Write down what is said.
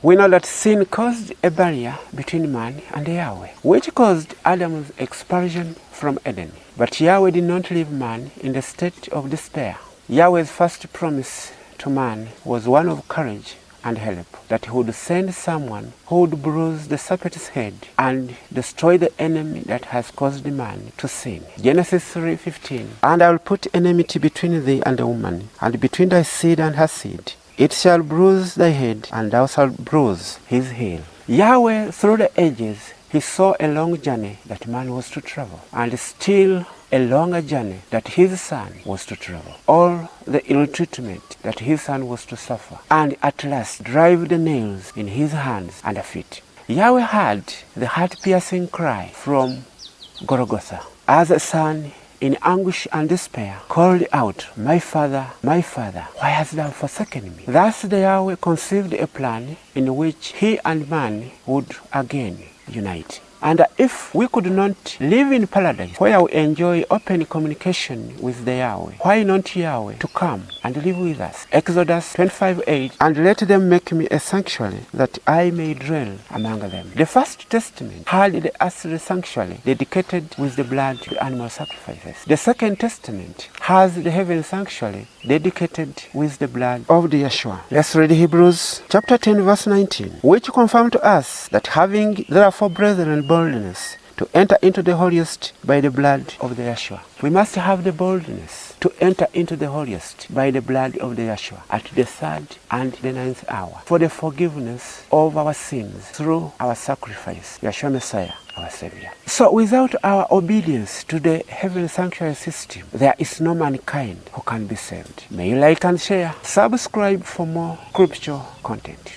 We know that sin caused a barrier between man and Yahweh, which caused Adam's expulsion from Eden. But Yahweh did not leave man in the state of despair. Yahweh's first promise to man was one of courage and help, that he would send someone who would bruise the serpent's head and destroy the enemy that has caused man to sin. Genesis 3:15. And I will put enmity between thee and the woman, and between thy seed and her seed. It shall bruise thy head, and thou shalt bruise his heel. Yahweh, through the ages, he saw a long journey that man was to travel, and still a longer journey that his son was to travel. All the ill treatment that his son was to suffer, and at last drive the nails in his hands and feet. Yahweh heard the heart-piercing cry from Golgotha, as a son in anguish and despair called out, my Father, why hast thou forsaken me? Thus the Yahweh conceived a plan in which he and man would again unite. And if we could not live in paradise where we enjoy open communication with the Yahweh, why not Yahweh to come and live with us? Exodus 25:8, and let them make me a sanctuary that I may dwell among them. The First Testament had the earthly sanctuary dedicated with the blood of animal sacrifices. The Second Testament has the heavenly sanctuary dedicated with the blood of the Yeshua. Let's read Hebrews chapter 10 verse 19, which confirm to us that having therefore brethren boldness to enter into the holiest by the blood of the Yeshua. We must have the boldness to enter into the holiest by the blood of the Yeshua at the 3rd and the 9th hour for the forgiveness of our sins through our sacrifice, Yeshua Messiah, our Savior. So without our obedience to the heavenly sanctuary system, there is no mankind who can be saved. May you like and share. Subscribe for more scripture content.